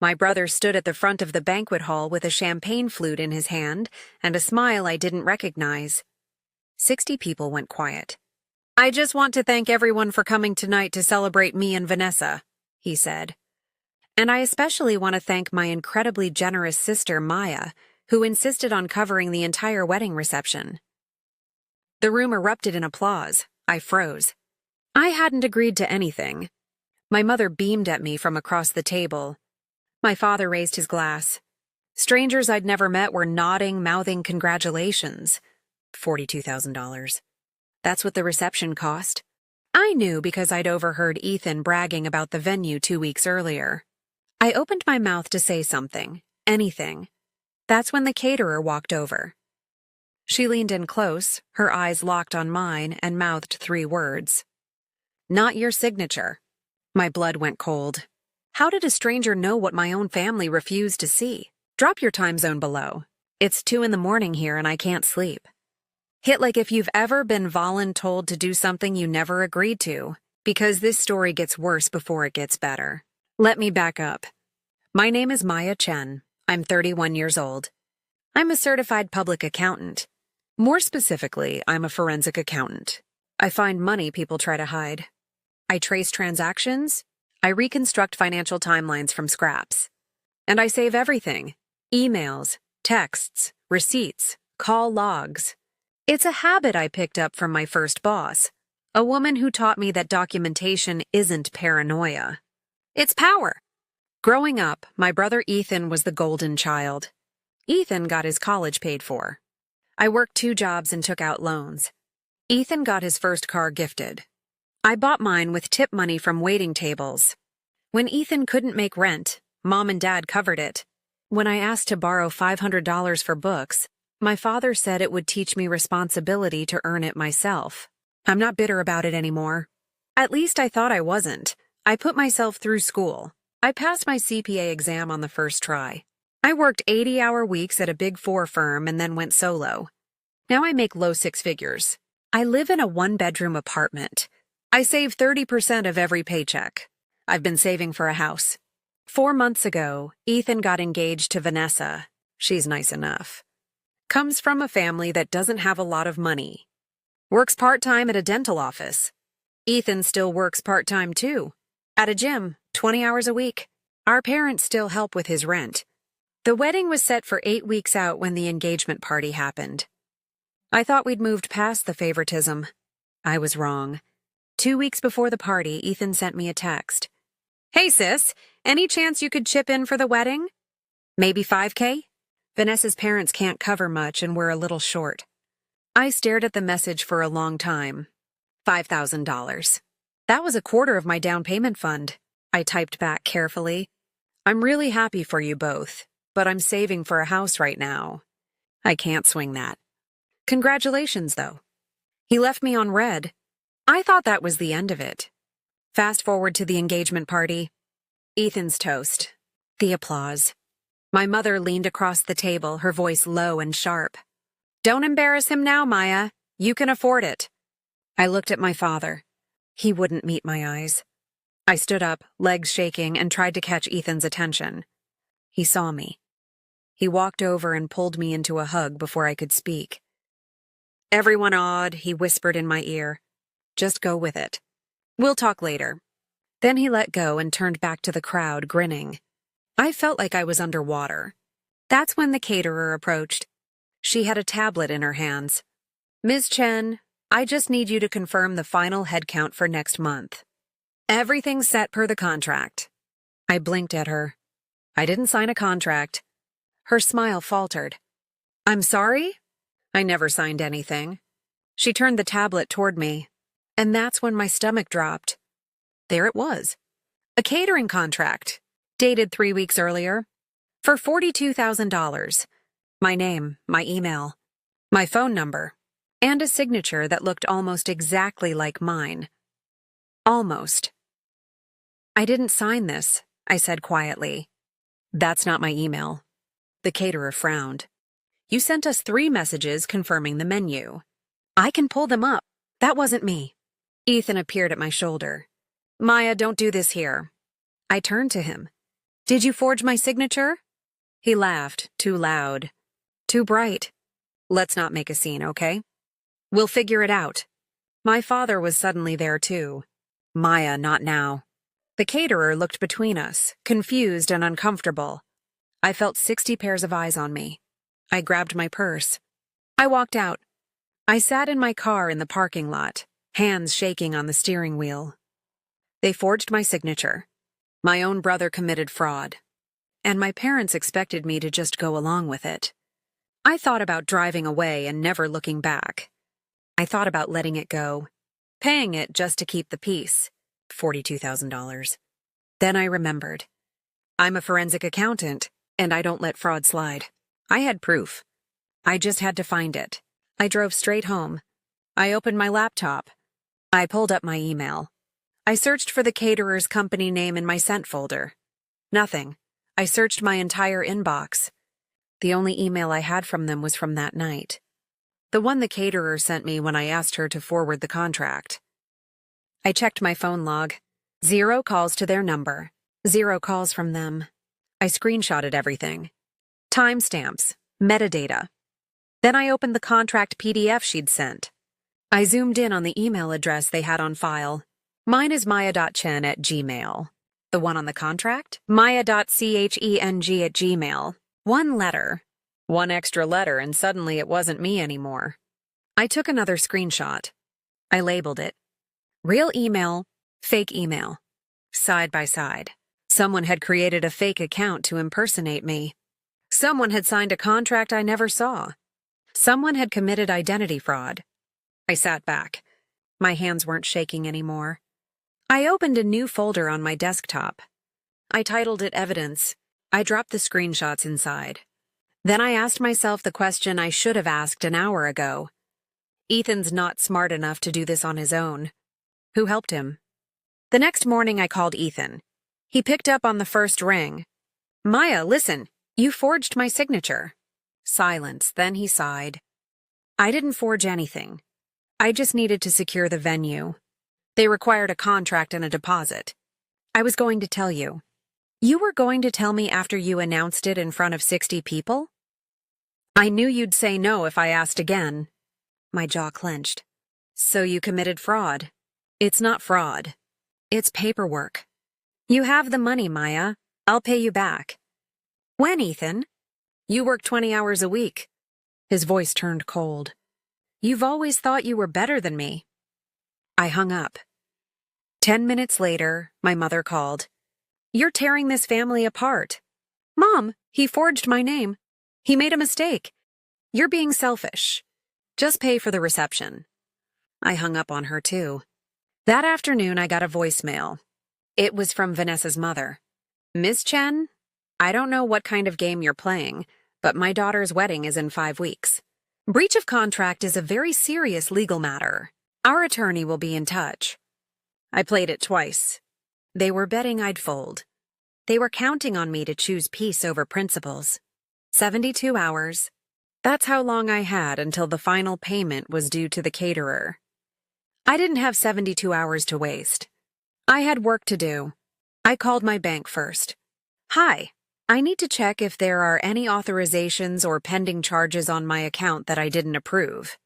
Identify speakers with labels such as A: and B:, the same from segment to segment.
A: My brother stood at the front of the banquet hall with a champagne flute in his hand and a smile I didn't recognize. 60 people went quiet. "I just want to thank everyone for coming tonight to celebrate me and Vanessa," he said. "And I especially want to thank my incredibly generous sister, Maya, who insisted on covering the entire wedding reception." The room erupted in applause. I froze. I hadn't agreed to anything. My mother beamed at me from across the table. My father raised his glass. Strangers I'd never met were nodding, mouthing congratulations. $42,000. That's what the reception cost. I knew because I'd overheard Ethan bragging about the venue 2 weeks earlier. I opened my mouth to say something, anything. That's when the caterer walked over. She leaned in close, her eyes locked on mine, and mouthed 3 words. "Not your signature." My blood went cold. How did a stranger know what my own family refused to see? "Drop your time zone below. It's 2 in the morning here and I can't sleep." Hit like if you've ever been voluntold to do something you never agreed to, because this story gets worse before it gets better. Let me back up. My name is Maya Chen. I'm 31 years old. I'm a certified public accountant. More specifically, I'm a forensic accountant. I find money people try to hide. I trace transactions. I reconstruct financial timelines from scraps. And I save everything. Emails, texts, receipts, call logs. It's a habit I picked up from my first boss, a woman who taught me that documentation isn't paranoia. It's power. Growing up, my brother Ethan was the golden child. Ethan got his college paid for. I worked 2 jobs and took out loans. Ethan got his first car gifted. I bought mine with tip money from waiting tables. When Ethan couldn't make rent, Mom and Dad covered it. When I asked to borrow $500 for books, my father said it would teach me responsibility to earn it myself. I'm not bitter about it anymore. At least I thought I wasn't. I put myself through school. I passed my CPA exam on the first try. I worked 80-hour weeks at a Big 4 firm and then went solo. Now I make low 6 figures. I live in a 1-bedroom apartment. I save 30% of every paycheck. I've been saving for a house. 4 months ago, Ethan got engaged to Vanessa. She's nice enough. Comes from a family that doesn't have a lot of money. Works part-time at a dental office. Ethan still works part-time too. At a gym, 20 hours a week. Our parents still help with his rent. The wedding was set for 8 weeks out when the engagement party happened. I thought we'd moved past the favoritism. I was wrong. 2 weeks before the party, Ethan sent me a text. "Hey sis, any chance you could chip in for the wedding? Maybe $5K? Vanessa's parents can't cover much and we're a little short." I stared at the message for a long time. $5,000. That was a quarter of my down payment fund. I typed back carefully. "I'm really happy for you both, but I'm saving for a house right now. I can't swing that. Congratulations, though." He left me on red. I thought that was the end of it. Fast forward to the engagement party. Ethan's toast. The applause. My mother leaned across the table, her voice low and sharp. "Don't embarrass him now, Maya. You can afford it." I looked at my father. He wouldn't meet my eyes. I stood up, legs shaking, and tried to catch Ethan's attention. He saw me. He walked over and pulled me into a hug before I could speak. "Everyone awed," he whispered in my ear. "Just go with it. We'll talk later." Then he let go and turned back to the crowd, grinning. I felt like I was underwater. That's when the caterer approached. She had a tablet in her hands. "Ms. Chen, I just need you to confirm the final head count for next month. Everything's set per the contract." I blinked at her. I didn't sign a contract. Her smile faltered. "I'm sorry? I never signed anything." She turned the tablet toward me. And that's when my stomach dropped. There it was. A catering contract, dated 3 weeks earlier, for $42,000. My name, my email, my phone number, and a signature that looked almost exactly like mine. Almost. "I didn't sign this," I said quietly. "That's not my email." The caterer frowned. "You sent us 3 messages confirming the menu. I can pull them up. That wasn't me." Ethan appeared at my shoulder. "Maya, don't do this here." I turned to him. Did you forge my signature? He laughed, too loud, too bright. Let's not make a scene, okay? We'll figure it out. My father was suddenly there too. Maya, not now. The caterer looked between us, confused and uncomfortable. I felt 60 pairs of eyes on me. I grabbed my purse. I walked out. I sat in my car in the parking lot, hands shaking on the steering wheel. They forged my signature. My own brother committed fraud. And my parents expected me to just go along with it. I thought about driving away and never looking back. I thought about letting it go, paying it just to keep the peace, $42,000. Then I remembered. I'm a forensic accountant, and I don't let fraud slide. I had proof. I just had to find it. I drove straight home. I opened my laptop. I pulled up my email. I searched for the caterer's company name in my sent folder. Nothing. I searched my entire inbox. The only email I had from them was from that night. The one the caterer sent me when I asked her to forward the contract. I checked my phone log. 0 calls to their number. 0 calls from them. I screenshotted everything. Timestamps. Metadata. Then I opened the contract PDF she'd sent. I zoomed in on the email address they had on file. Mine is maya.chen@gmail. The one on the contract? maya.cheng@gmail. One letter. One extra letter, and suddenly it wasn't me anymore. I took another screenshot. I labeled it. Real email, fake email. Side by side. Someone had created a fake account to impersonate me. Someone had signed a contract I never saw. Someone had committed identity fraud. I sat back. My hands weren't shaking anymore. I opened a new folder on my desktop. I titled it Evidence. I dropped the screenshots inside. Then I asked myself the question I should have asked an hour ago. Ethan's not smart enough to do this on his own. Who helped him? The next morning I called Ethan. He picked up on the first ring. Maya, listen, you forged my signature. Silence, then he sighed. I didn't forge anything. I just needed to secure the venue. They required a contract and a deposit. I was going to tell you. You were going to tell me after you announced it in front of 60 people? I knew you'd say no if I asked again. My jaw clenched. So you committed fraud. It's not fraud. It's paperwork. You have the money, Maya. I'll pay you back. When, Ethan? You work 20 hours a week. His voice turned cold. You've always thought you were better than me. I hung up. 10 minutes later, my mother called. You're tearing this family apart. Mom, he forged my name. He made a mistake. You're being selfish. Just pay for the reception. I hung up on her too. That afternoon, I got a voicemail. It was from Vanessa's mother. Miss Chen, I don't know what kind of game you're playing, but my daughter's wedding is in 5 weeks. Breach of contract is a very serious legal matter. Our attorney will be in touch. I played it twice. They were betting I'd fold. They were counting on me to choose peace over principles. 72 hours. That's how long I had until the final payment was due to the caterer. I didn't have 72 hours to waste. I had work to do. I called my bank first. Hi, I need to check if there are any authorizations or pending charges on my account that I didn't approve.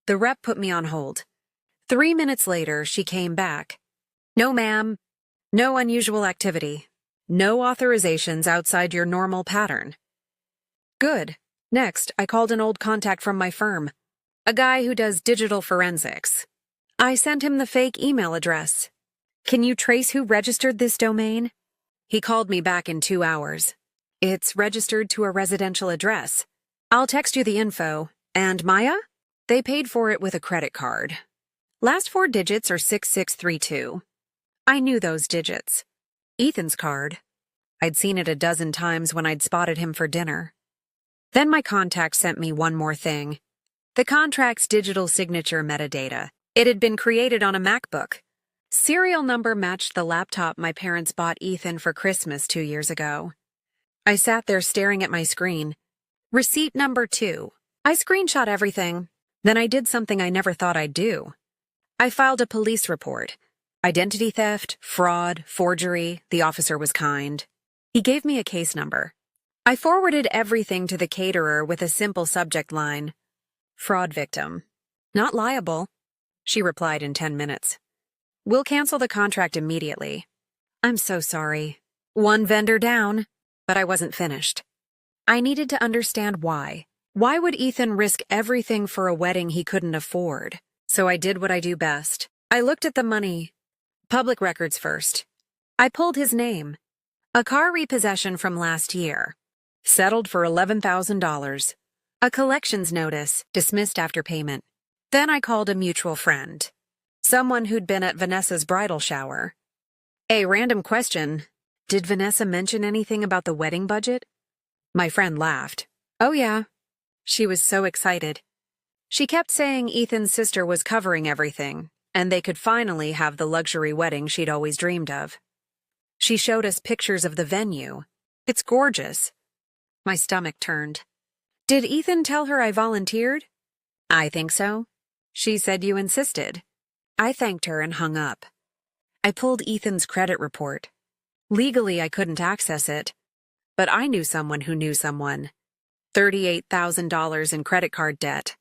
A: The rep put me on hold. 3 minutes later, she came back. No, ma'am. No unusual activity. No authorizations outside your normal pattern. Good. Next, I called an old contact from my firm, a guy who does digital forensics. I sent him the fake email address. Can you trace who registered this domain? He called me back in 2 hours. It's registered to a residential address. I'll text you the info. And Maya? They paid for it with a credit card. Last 4 digits are 6632. I knew those digits. Ethan's card. I'd seen it a dozen times when I'd spotted him for dinner. Then my contact sent me one more thing. The contract's digital signature metadata. It had been created on a MacBook. Serial number matched the laptop my parents bought Ethan for Christmas 2 years ago. I sat there staring at my screen. Receipt number 2. I screenshot everything. Then I did something I never thought I'd do. I filed a police report. Identity theft, fraud, forgery. The officer was kind. He gave me a case number. I forwarded everything to the caterer with a simple subject line. Fraud victim. Not liable, she replied in 10 minutes. We'll cancel the contract immediately. I'm so sorry. One vendor down, but I wasn't finished. I needed to understand why. Why would Ethan risk everything for a wedding he couldn't afford? So I did what I do best. I looked at the money. Public records first. I pulled his name. A car repossession from last year. Settled for $11,000. A collections notice, dismissed after payment. Then I called a mutual friend. Someone who'd been at Vanessa's bridal shower. A random question. Did Vanessa mention anything about the wedding budget? My friend laughed. Oh yeah. She was so excited. She kept saying Ethan's sister was covering everything, and they could finally have the luxury wedding she'd always dreamed of. She showed us pictures of the venue. It's gorgeous. My stomach turned. Did Ethan tell her I volunteered? I think so. She said you insisted. I thanked her and hung up. I pulled Ethan's credit report. Legally, I couldn't access it, but I knew someone who knew someone. $38,000 in credit card debt.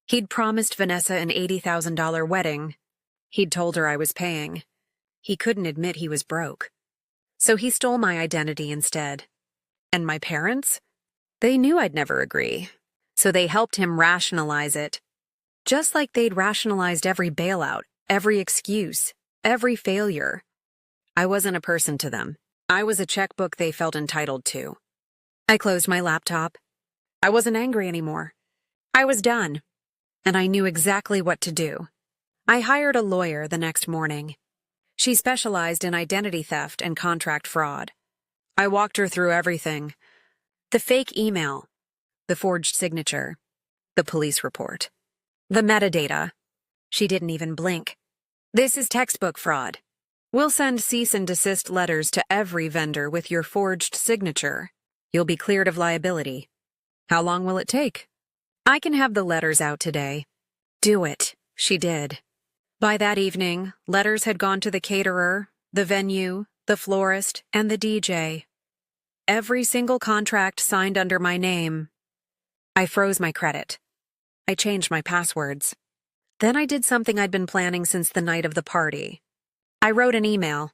A: He'd promised Vanessa an $80,000 wedding. He'd told her I was paying. He couldn't admit he was broke. So he stole my identity instead. And my parents? They knew I'd never agree. So they helped him rationalize it. Just like they'd rationalized every bailout, every excuse, every failure. I wasn't a person to them. I was a checkbook they felt entitled to. I closed my laptop. I wasn't angry anymore. I was done. And I knew exactly what to do. I hired a lawyer the next morning. She specialized in identity theft and contract fraud. I walked her through everything. The fake email, the forged signature, the police report, the metadata. She didn't even blink. This is textbook fraud. We'll send cease and desist letters to every vendor with your forged signature. You'll be cleared of liability. How long will it take? I can have the letters out today. Do it, she did. By that evening, letters had gone to the caterer, the venue, the florist, and the DJ. Every single contract signed under my name. I froze my credit. I changed my passwords. Then I did something I'd been planning since the night of the party. I wrote an email.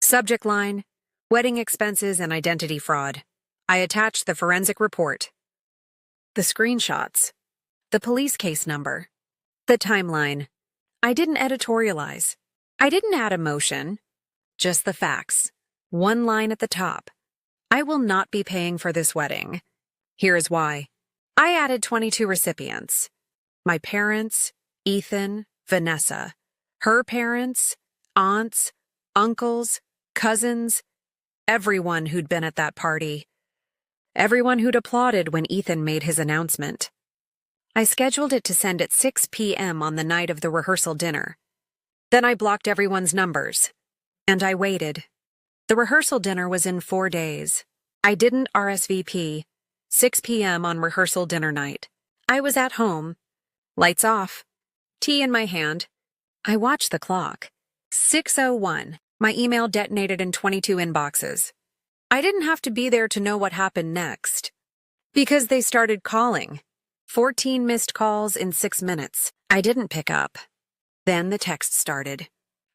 A: Subject line, wedding expenses and identity fraud. I attached the forensic report. The screenshots. The police case number. The timeline. I didn't editorialize. I didn't add emotion. Just the facts. One line at the top. I will not be paying for this wedding. Here is why. I added 22 recipients. My parents, Ethan, Vanessa, her parents, aunts, uncles, cousins, everyone who'd been at that party. Everyone who'd applauded when Ethan made his announcement. I scheduled it to send at 6 p.m. on the night of the rehearsal dinner. Then I blocked everyone's numbers. And I waited. The rehearsal dinner was in 4 days. I didn't RSVP. 6 p.m. on rehearsal dinner night. I was at home. Lights off. Tea in my hand. I watched the clock. 6:01. My email detonated in 22 inboxes. I didn't have to be there to know what happened next. Because they started calling. 14 missed calls in 6 minutes. I didn't pick up. Then the text started.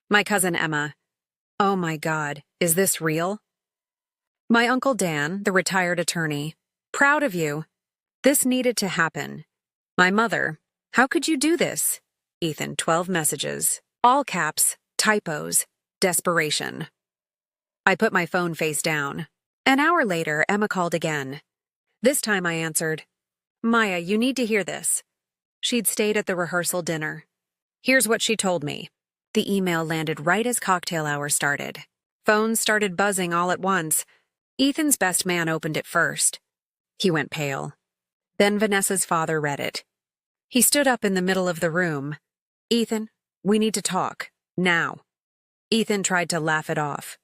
A: My cousin Emma. Oh my God, is this real? My Uncle Dan, the retired attorney. Proud of you. This needed to happen. My mother. How could you do this? Ethan, 12 messages. All caps, typos, desperation. I put my phone face down. An hour later, Emma called again. This time I answered. Maya, you need to hear this. She'd stayed at the rehearsal dinner. Here's what she told me. The email landed right as cocktail hour started. Phones started buzzing all at once. Ethan's best man opened it first. He went pale. Then Vanessa's father read it. He stood up in the middle of the room. Ethan, we need to talk. Now. Ethan tried to laugh it off.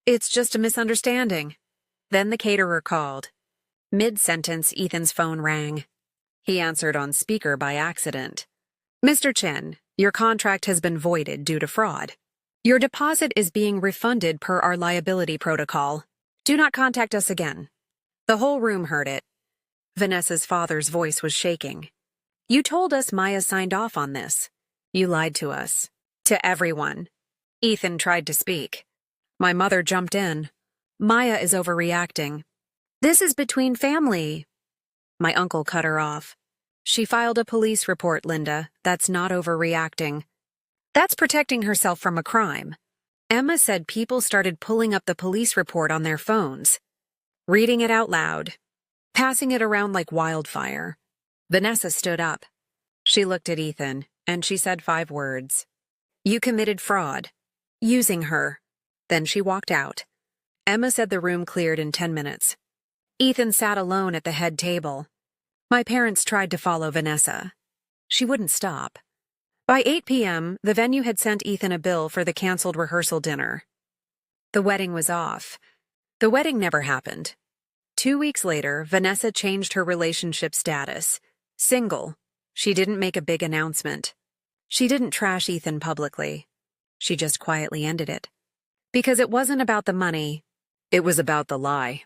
A: It's just a misunderstanding. Then the caterer called. Mid-sentence, Ethan's phone rang. He answered on speaker by accident. Mr. Chen, your contract has been voided due to fraud. Your deposit is being refunded per our liability protocol. Do not contact us again. The whole room heard it. Vanessa's father's voice was shaking. You told us Maya signed off on this. You lied to us. To everyone. Ethan tried to speak. My mother jumped in. Maya is overreacting. This is between family. My uncle cut her off. She filed a police report, Linda. That's not overreacting. That's protecting herself from a crime. Emma said people started pulling up the police report on their phones, reading it out loud, passing it around like wildfire. Vanessa stood up. She looked at Ethan, and she said 5 words. You committed fraud. Using her. Then she walked out. Emma said the room cleared in 10 minutes. Ethan sat alone at the head table. My parents tried to follow Vanessa. She wouldn't stop. By 8 p.m., the venue had sent Ethan a bill for the canceled rehearsal dinner. The wedding was off. The wedding never happened. 2 weeks later, Vanessa changed her relationship status. Single. She didn't make a big announcement. She didn't trash Ethan publicly. She just quietly ended it. Because it wasn't about the money. It was about the lie.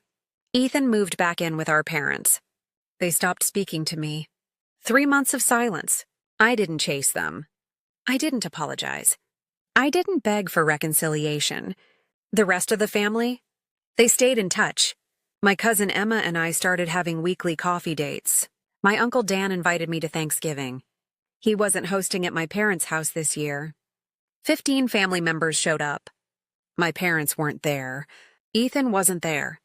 A: Ethan moved back in with our parents. They stopped speaking to me. 3 months of silence. I didn't chase them. I didn't apologize. I didn't beg for reconciliation. The rest of the family? They stayed in touch. My cousin Emma and I started having weekly coffee dates. My Uncle Dan invited me to Thanksgiving. He wasn't hosting at my parents' house this year. 15 family members showed up. My parents weren't there. Ethan wasn't there.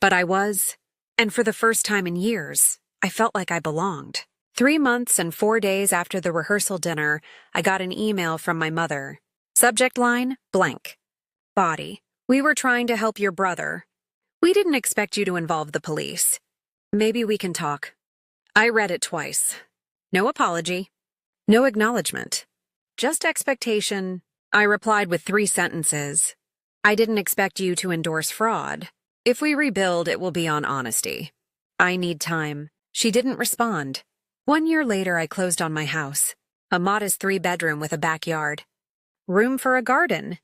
A: But I was, and for the first time in years, I felt like I belonged. 3 months and 4 days after the rehearsal dinner, I got an email from my mother. Subject line, blank. Body, we were trying to help your brother. We didn't expect you to involve the police. Maybe we can talk. I read it twice. No apology. No acknowledgement. Just expectation. I replied with 3 sentences. I didn't expect you to endorse fraud. If we rebuild, it will be on honesty. I need time. She didn't respond. 1 year later, I closed on my house. A modest 3-bedroom with a backyard. Room for a garden.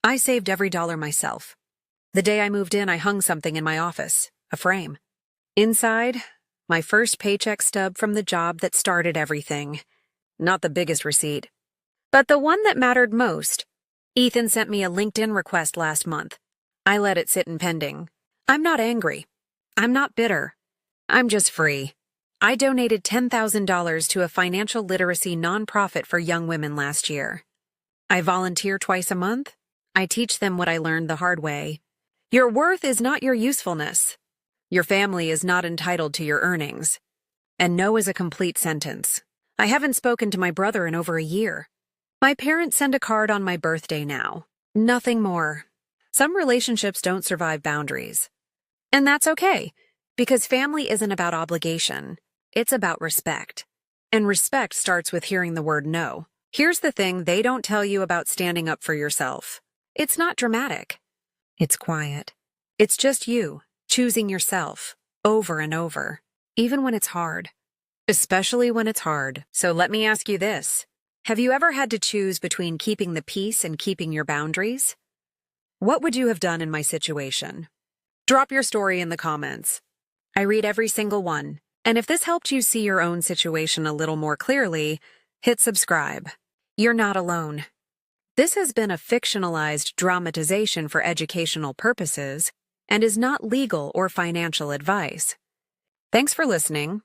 A: I saved every dollar myself. The day I moved in, I hung something in my office. A frame. Inside, my first paycheck stub from the job that started everything. Not the biggest receipt. But the one that mattered most. Ethan sent me a LinkedIn request last month. I let it sit in pending. I'm not angry. I'm not bitter. I'm just free. I donated $10,000 to a financial literacy nonprofit for young women last year. I volunteer twice a month. I teach them what I learned the hard way. Your worth is not your usefulness. Your family is not entitled to your earnings. And no is a complete sentence. I haven't spoken to my brother in over a year. My parents send a card on my birthday now. Nothing more. Some relationships don't survive boundaries. And that's okay, because family isn't about obligation. It's about respect. And respect starts with hearing the word no. Here's the thing they don't tell you about standing up for yourself. It's not dramatic. It's quiet. It's just you, choosing yourself, over and over, even when it's hard. Especially when it's hard. So let me ask you this. Have you ever had to choose between keeping the peace and keeping your boundaries? What would you have done in my situation? Drop your story in the comments. I read every single one. And if this helped you see your own situation a little more clearly, hit subscribe. You're not alone. This has been a fictionalized dramatization for educational purposes and is not legal or financial advice. Thanks for listening.